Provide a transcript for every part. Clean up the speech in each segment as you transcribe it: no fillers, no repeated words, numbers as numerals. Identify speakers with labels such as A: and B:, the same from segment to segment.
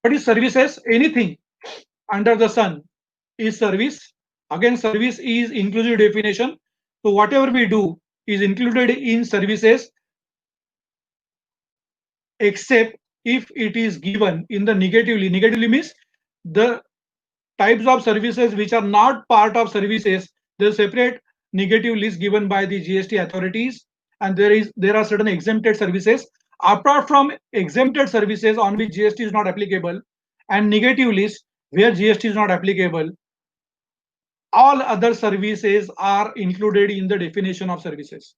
A: What is services? Anything under the sun is service. Again, service is inclusive definition. So whatever we do is included in services, except if it is given in the negatively. Negatively means the types of services which are not part of services, the separate negative list given by the GST authorities, and there are certain exempted services. Apart from exempted services on which GST is not applicable, and negative list where GST is not applicable, all other services are included in the definition of services.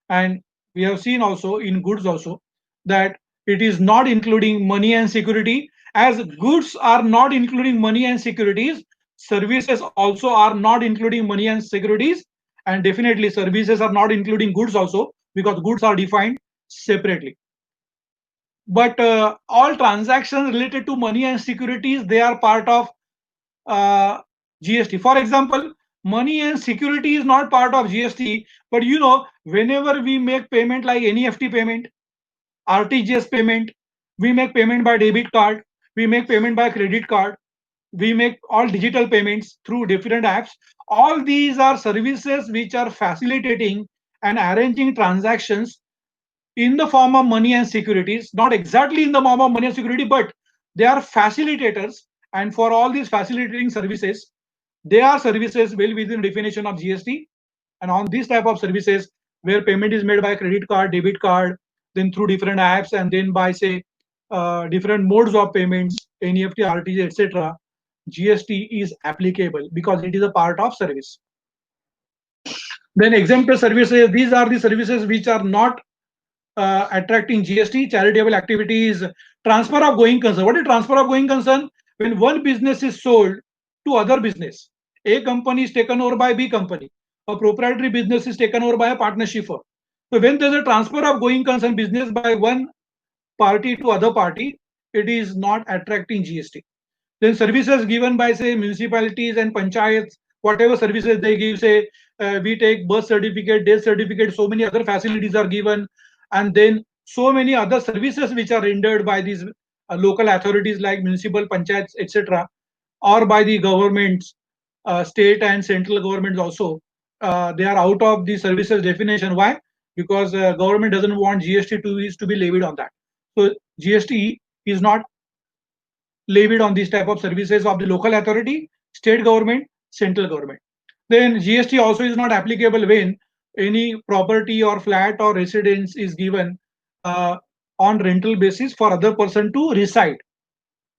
A: And we have seen also in goods also that it is not including money and security. As goods are not including money and securities, services also are not including money and securities, and definitely services are not including goods also, because goods are defined separately. But all transactions related to money and securities, they are part of uh, GST. For example, money and security is not part of GST, but whenever we make payment like NEFT payment, RTGS payment, we make payment by debit card, we make payment by credit card, we make all digital payments through different apps. All these are services which are facilitating and arranging transactions in the form of money and securities, not exactly in the form of money and security, but they are facilitators. And for all these facilitating services, they are services well within definition of GST. And on this type of services, where payment is made by credit card, debit card, then through different apps, and then by say different modes of payments, NEFT, RTG, etc., GST is applicable because it is a part of service. Then exempted services, these are the services which are not attracting GST. Charitable activities, transfer of going concern. What is transfer of going concern? When one business is sold to other business, A company is taken over by B company, a proprietary business is taken over by a partnership firm. So when there's a transfer of going concern business by one party to other party, it is not attracting GST. Then services given by say municipalities and panchayats, whatever services they give, say we take birth certificate, death certificate, so many other facilities are given, and then so many other services which are rendered by these local authorities like municipal panchayats, etc., or by the governments, state and central governments also. They are out of the services definition. Why? Because government doesn't want GST to be levied on that. So GST is not levied on these type of services of the local authority, state government, central government. Then GST also is not applicable when any property or flat or residence is given uh, on rental basis for other person to reside.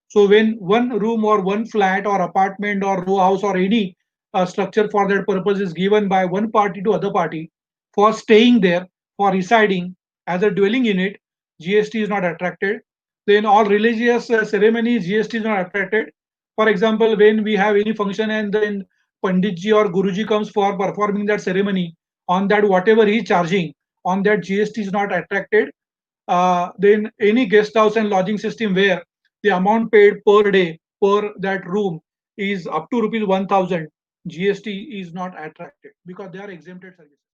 A: So when one room or one flat or apartment or row house or any structure for that purpose is given by one party to other party for staying there, for residing as a dwelling unit, GST is not attracted. Then all religious ceremonies, GST is not attracted. For example, when we have any function and then Panditji or Guruji comes for performing that ceremony, on that whatever he is charging, on that GST is not attracted. Then any guest house and lodging system where the amount paid per day per that room is up to rupees 1,000, GST is not attracted because they are exempted services.